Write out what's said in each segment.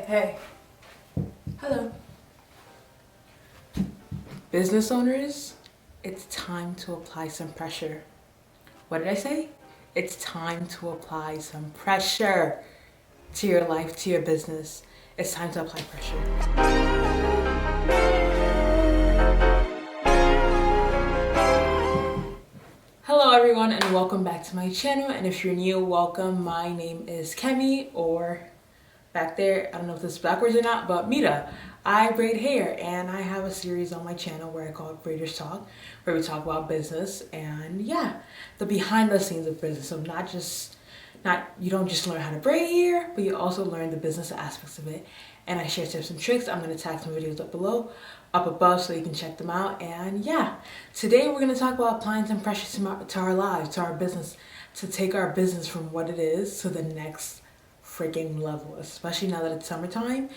Hey. Hello. Business owners, it's time to apply some pressure. What did I say? It's time to apply some pressure to your life, to your business. It's time to apply pressure. Hello everyone and welcome back to my channel, and if you're new, welcome. My name is Kemi, or back there, I don't know if this is backwards or not, but Mita. I braid hair and I have a series on my channel where I call it Braiders Talk, where we talk about business and the behind the scenes of business. So you don't just learn how to braid hair, but you also learn the business aspects of it. And I share tips and tricks. I'm going to tag some videos up above so you can check them out. And today we're going to talk about applying some pressure to our lives, to our business, to take our business from what it is to the next freaking level, especially now that it's summertime.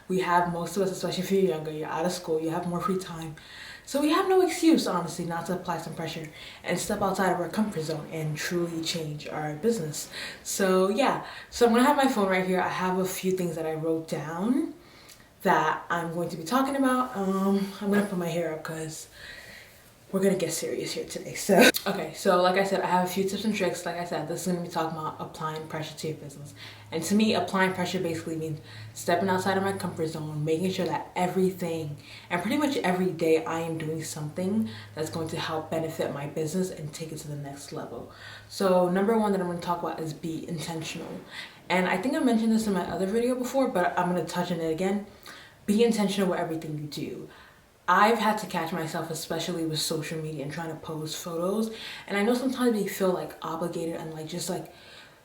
We have, most of us, especially if you're younger, you're out of school, you have more free time. So we have no excuse, honestly, not to apply some pressure and step outside of our comfort zone and truly change our business. So I'm going to have my phone right here. I have a few things that I wrote down that I'm going to be talking about. I'm going to put my hair up because we're going to get serious here today. So like I said, I have a few tips and tricks. Like I said, this is going to be talking about applying pressure to your business. And to me, applying pressure basically means stepping outside of my comfort zone, making sure that everything and pretty much every day I am doing something that's going to help benefit my business and take it to the next level. So number one that I'm going to talk about is be intentional. And I think I mentioned this in my other video before, but I'm going to touch on it again. Be intentional with everything you do. I've had to catch myself, especially with social media and trying to post photos. And I know sometimes we feel like obligated and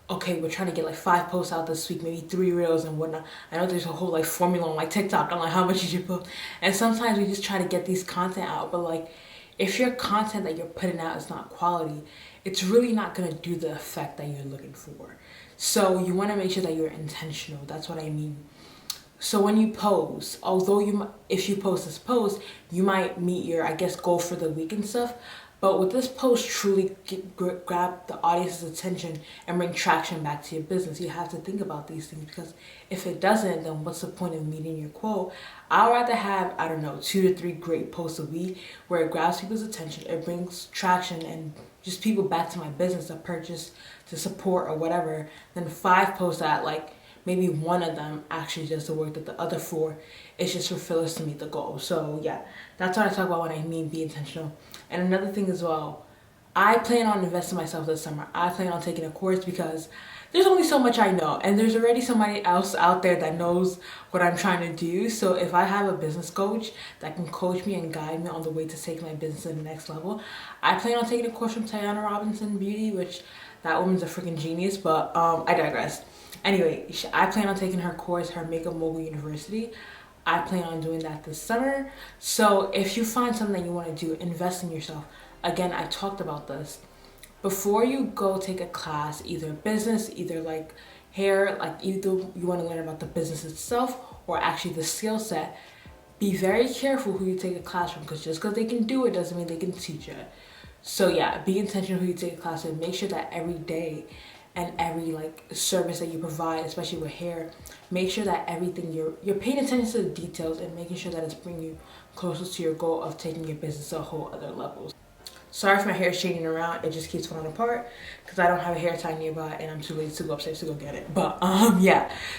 okay, we're trying to get 5 posts out this week, maybe 3 reels and whatnot. I know there's a whole formula on TikTok on how much you should post. And sometimes we just try to get these content out. But if your content that you're putting out is not quality, it's really not going to do the effect that you're looking for. So you want to make sure that you're intentional. That's what I mean. So when you post, if you post this post, you might meet your, goal for the week and stuff. But with this post truly grab the audience's attention and bring traction back to your business, you have to think about these things, because if it doesn't, then what's the point of meeting your quote? I'd rather have, 2 to 3 great posts a week where it grabs people's attention, it brings traction and just people back to my business to purchase, to support or whatever, than 5 posts that maybe one of them actually does the work that the other 4 is just for fillers to meet the goal. So that's what I talk about when I mean be intentional. And another thing as well, I plan on investing myself this summer. I plan on taking a course because there's only so much I know, and there's already somebody else out there that knows what I'm trying to do. So if I have a business coach that can coach me and guide me on the way to take my business to the next level, I plan on taking a course from Tiana Robinson Beauty, which that woman's a freaking genius, but I digress. Anyway, I plan on taking her course, her Makeup Mogul University. I plan on doing that this summer. So if you find something that you want to do, invest in yourself. Again, I talked about this. Before you go take a class, either business, either hair, either you want to learn about the business itself or actually the skill set, be very careful who you take a class from, because just because they can do it doesn't mean they can teach it. So be intentional who you take a class with. Make sure that every day and every service that you provide, especially with hair, make sure that everything you're paying attention to the details and making sure that it's bringing you closer to your goal of taking your business to a whole other level. Sorry if my hair is changing around, it just keeps falling apart because I don't have a hair tie nearby and I'm too lazy to go upstairs to go get it. But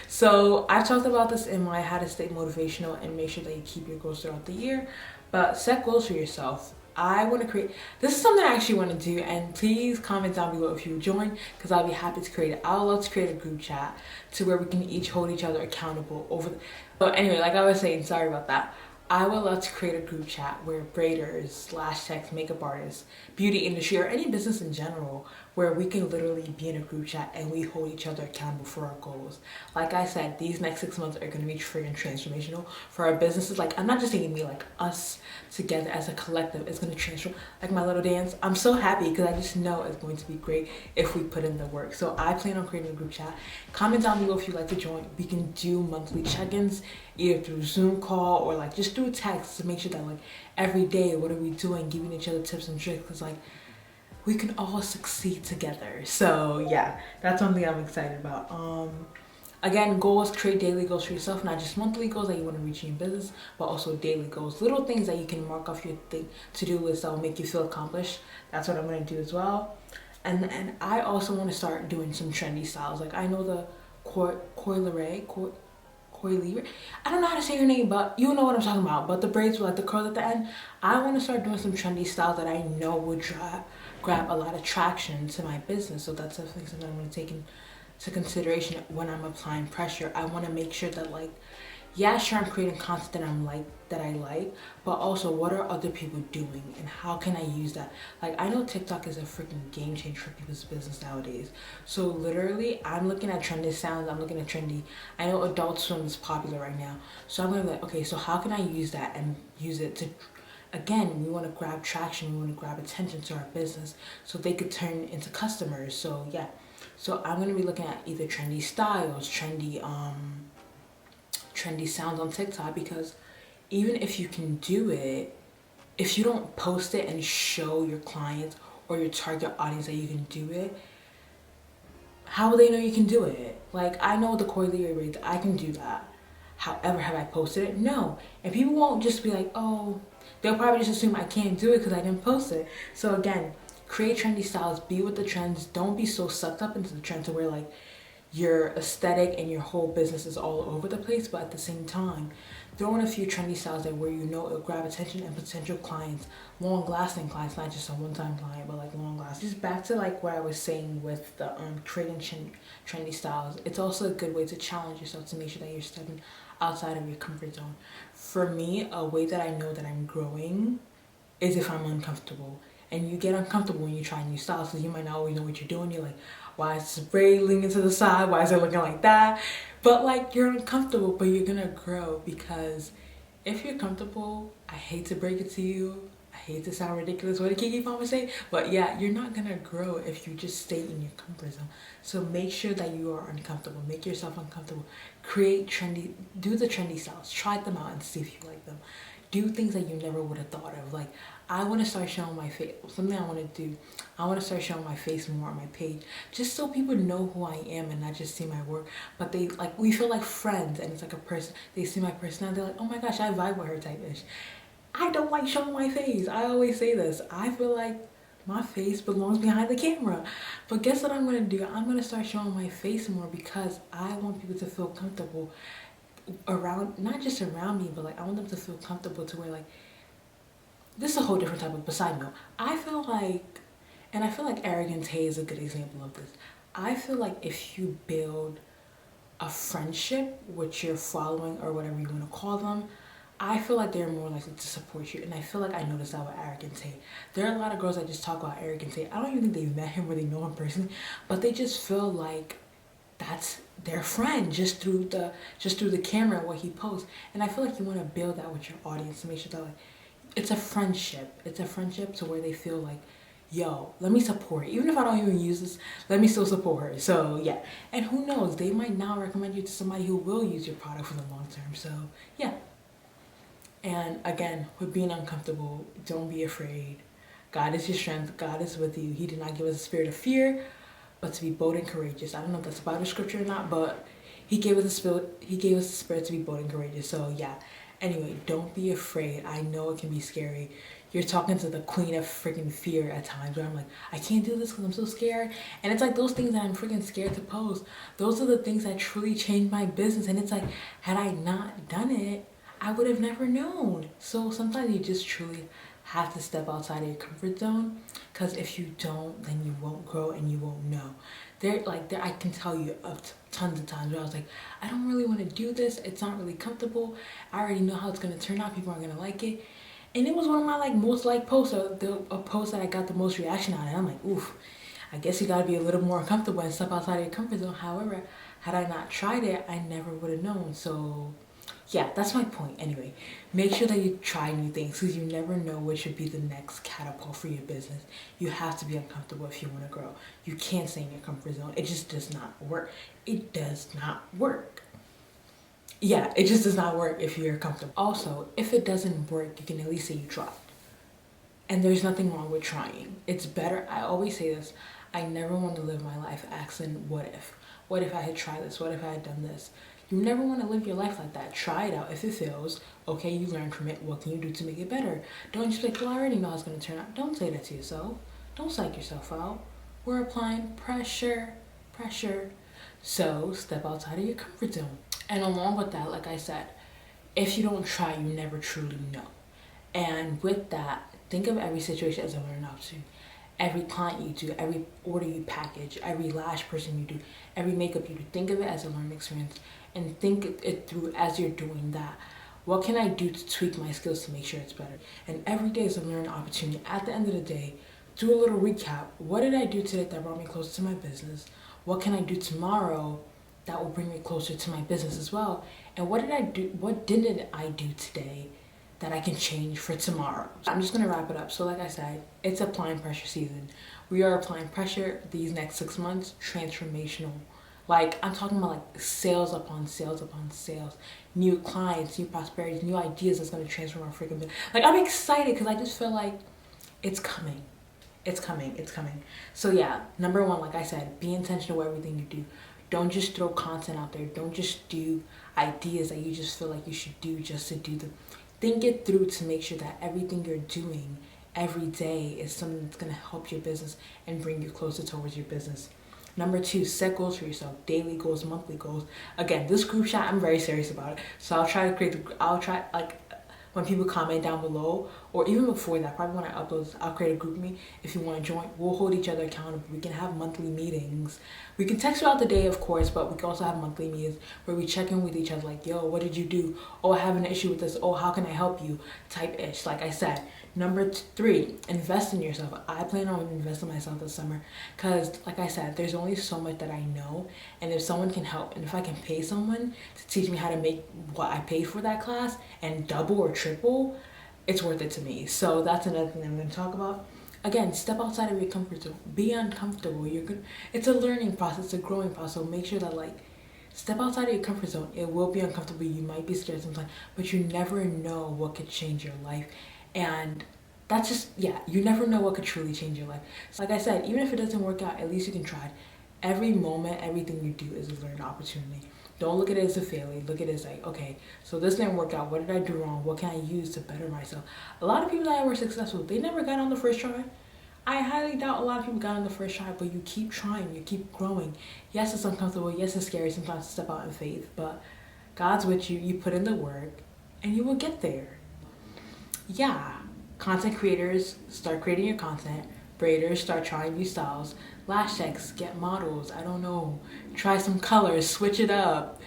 so I've talked about this in my how to stay motivational and make sure that you keep your goals throughout the year. But set goals for yourself. I want to create, this is something I actually want to do, and please comment down below if you join, because I'll be happy to create it. I would love to create a group chat to where we can each hold each other accountable but anyway, like I was saying, sorry about that. I would love to create a group chat where braiders, lash techs, makeup artists, beauty industry, or any business in general, where we can literally be in a group chat and we hold each other accountable for our goals. Like I said, these next 6 months are going to be freaking transformational for our businesses. I'm not just saying me, us together as a collective is going to transform. My little dance, I'm so happy because I just know it's going to be great if we put in the work. So I plan on creating a group chat. Comment down below if you'd like to join. We can do monthly check-ins, either through Zoom call or just through text, to make sure that every day, what are we doing, giving each other tips and tricks, because we can all succeed together. So that's one thing I'm excited about. Again, goals, create daily goals for yourself, not just monthly goals that you want to reach in your business, but also daily goals. Little things that you can mark off your to-do list that will make you feel accomplished. That's what I'm going to do as well. And I also want to start doing some trendy styles. Like I know the coileray, Coily. I don't know how to say her name, but you know what I'm talking about. But the braids with like the curl at the end. I want to start doing some trendy styles that I know would grab a lot of traction to my business. So that's definitely something I'm going to take into consideration when I'm applying pressure. I want to make sure that like, yeah, sure, I'm creating content that I like, but also what are other people doing and how can I use that? Like I know TikTok is a freaking game changer for people's business nowadays. So literally, I'm looking at trendy sounds. I'm looking at trendy. I know Adult Swim is popular right now, so I'm gonna be like, okay, so how can I use that and use it to again, we want to grab traction, we want to grab attention to our business so they could turn into customers. So yeah, so I'm going to be looking at either trendy styles, trendy sounds on TikTok, because even if you can do it, if you don't post it and show your clients or your target audience that you can do it, how will they know you can do it? Like I know the coilery braids, I can do that. However, have I posted it? No. And people won't just be like, oh, they'll probably just assume I can't do it because I didn't post it. So again, create trendy styles, be with the trends. Don't be so sucked up into the trend to where like your aesthetic and your whole business is all over the place, but at the same time, throw in a few trendy styles that where you know it'll grab attention and potential clients, long-lasting clients, not just a one-time client, but like long-lasting. Just back to like what I was saying with the creating trendy styles. It's also a good way to challenge yourself to make sure that you're stepping outside of your comfort zone. For me, a way that I know that I'm growing is if I'm uncomfortable. And you get uncomfortable when you try new styles because you might not always know what you're doing. You're like, why is this braid leaning to the side? Why is it looking like that? But like you're uncomfortable, but you're gonna grow, because if you're comfortable, I hate to break it to you, I hate to sound ridiculous, what did Kiki Palmer say? But yeah, you're not gonna grow if you just stay in your comfort zone. So make sure that you are uncomfortable. Make yourself uncomfortable. Create trendy, do the trendy styles. Try them out and see if you like them. Do things that you never would have thought of. Like I want to start showing my face. Something I want to do. I want to start showing my face more on my page, just so people know who I am and not just see my work. But they like, we feel like friends, and it's like a person. They see my personality. They're like, oh my gosh, I vibe with her type ish. I don't like showing my face. I always say this. I feel like my face belongs behind the camera. But guess what I'm gonna do? I'm gonna start showing my face more because I want people to feel comfortable around, not just around me, but like I want them to feel comfortable to where like, this is a whole different type of side note. I feel like, and I feel like Arrogant Tay is a good example of this. I feel like if you build a friendship with your following or whatever you want to call them, I feel like they're more likely to support you. And I feel like I noticed that with Arrogant Tay. There are a lot of girls that just talk about Arrogant Tay. I don't even think they've met him or they know him personally, but they just feel like that's their friend just through the camera and what he posts. And I feel like you want to build that with your audience to make sure that like it's a friendship. It's a friendship to where they feel like, yo, let me support her. Even if I don't even use this, let me still support her. So yeah. And who knows, they might now recommend you to somebody who will use your product for the long term. So yeah. And again, with being uncomfortable, don't be afraid. God is your strength. God is with you. He did not give us a spirit of fear, but to be bold and courageous. I don't know if that's a Bible scripture or not, but he gave us a spirit. He gave us a spirit to be bold and courageous. So yeah. Anyway, don't be afraid. I know it can be scary. You're talking to the queen of freaking fear at times where I'm like, I can't do this because I'm so scared. And it's like those things that I'm freaking scared to post. Those are the things that truly changed my business. And it's like, had I not done it, I would have never known. So sometimes you just truly have to step outside of your comfort zone, because if you don't, then you won't grow and you won't know. I can tell you of tons of times where I was like, I don't really want to do this. It's not really comfortable. I already know how it's going to turn out. People aren't going to like it. And it was one of my like most liked posts, a post that I got the most reaction on. And I'm like, oof, I guess you got to be a little more comfortable and step outside of your comfort zone. However, had I not tried it, I never would have known. So yeah, that's my point. Anyway, make sure that you try new things, because you never know what should be the next catapult for your business. You have to be uncomfortable if you want to grow. You can't stay in your comfort zone. It just does not work. It does not work. Yeah, it just does not work if you're comfortable. Also, if it doesn't work, you can at least say you tried. And there's nothing wrong with trying. It's better. I always say this. I never want to live my life asking what if. what if I had tried this? What if I had done this? You never want to live your life like that. Try it out. If it fails, okay, you learn from it. What can you do to make it better? Don't just be like, well, I already know how it's going to turn out. Don't say that to yourself. Don't psych yourself out. We're applying pressure. So step outside of your comfort zone. And along with that, like I said, if you don't try, you never truly know. And with that, think of every situation as a learning opportunity. Every client you do, every order you package, every lash person you do, every makeup you do, think of it as a learning experience and think it through as you're doing that. What can I do to tweak my skills to make sure it's better? And every day is a learning opportunity. At the end of the day, do a little recap. What did I do today that brought me closer to my business? What can I do tomorrow that will bring me closer to my business as well? And what didn't I do today that I can change for tomorrow? I'm just gonna wrap it up. So like I said, it's applying pressure season. We are applying pressure these next 6 months, transformational. Like I'm talking about like sales upon sales upon sales, new clients, new prosperity, new ideas that's gonna transform our freaking business. Like I'm excited because I just feel like it's coming. It's coming. So yeah, number one, like I said, be intentional with everything you do. Don't just throw content out there. Don't just do ideas that you just feel like you should do just to do them. Think it through to make sure that everything you're doing every day is something that's going to help your business and bring you closer towards your business. Number two, set goals for yourself. Daily goals, monthly goals. Again, this group chat, I'm very serious about it. So I'll try when people comment down below, or even before that, probably when I upload this, I'll create a GroupMe. If you want to join, we'll hold each other accountable. We can have monthly meetings. We can text throughout the day, of course, but we can also have monthly meetings where we check in with each other, like, yo, what did you do? Oh, I have an issue with this. Oh, how can I help you? Type-ish, like I said. Number three, invest in yourself. I plan on investing in myself this summer because, like I said, there's only so much that I know, and if someone can help, and if I can pay someone to teach me how to make what I paid for that class and double or triple, it's worth it to me. So that's another thing I'm going to talk about. Again, step outside of your comfort zone. Be uncomfortable. It's a learning process, it's a growing process. So make sure that step outside of your comfort zone. It will be uncomfortable. You might be scared sometimes, but you never know what could change your life. And that's just, you never know what could truly change your life. So like I said, even if it doesn't work out, at least you can try. Every moment, everything you do is a learning opportunity. Don't look at it as a failure. Look at it as like, okay, so this didn't work out. What did I do wrong? What can I use to better myself? A lot of people that were successful, they never got on the first try. I highly doubt a lot of people got on the first try, but you keep trying, you keep growing. Yes, it's uncomfortable. Yes, it's scary sometimes to step out in faith, but God's with you. You put in the work, and you will get there. Yeah, content creators, start creating your content. Braiders, start trying new styles. Lash techs, get models. I don't know. Try some colors, switch it up.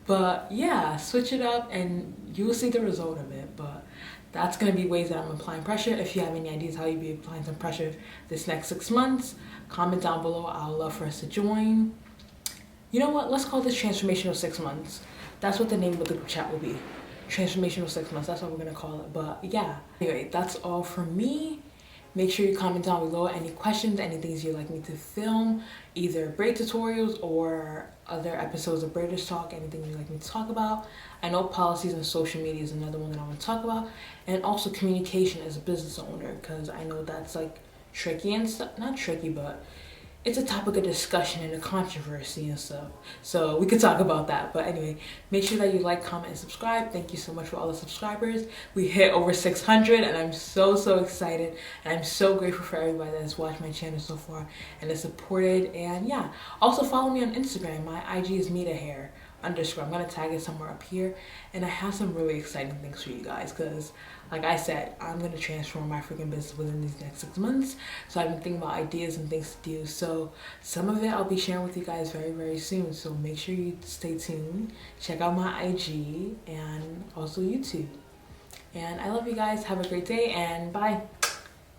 But yeah, switch it up and you'll see the result of it. But that's going to be ways that I'm applying pressure. If you have any ideas how you'll be applying some pressure this next 6 months, comment down below. I'll love for us to join. You know what? Let's call this Transformational 6 months. That's what the name of the group chat will be. Transformational 6 months. That's what we're going to call it. But yeah, anyway, that's all from me. Make sure you comment down below any questions, any things you'd like me to film, either braid tutorials or other episodes of Braiders Talk, anything you'd like me to talk about. I know policies on social media is another one that I want to talk about, and also communication as a business owner, because I know that's like tricky and stuff. Not tricky, but it's a topic of discussion and a controversy and stuff. So we could talk about that. But anyway, make sure that you like, comment, and subscribe. Thank you so much for all the subscribers. We hit over 600 and I'm so excited. And I'm so grateful for everybody that has watched my channel so far and has supported. And yeah, also follow me on Instagram. My IG is MitaHair_. I'm going to tag it somewhere up here. And I have some really exciting things for you guys because, like I said, I'm going to transform my freaking business within these next 6 months. So I've been thinking about ideas and things to do. So some of it I'll be sharing with you guys very soon. So make sure you stay tuned. Check out my IG and also YouTube. And I love you guys. Have a great day and bye.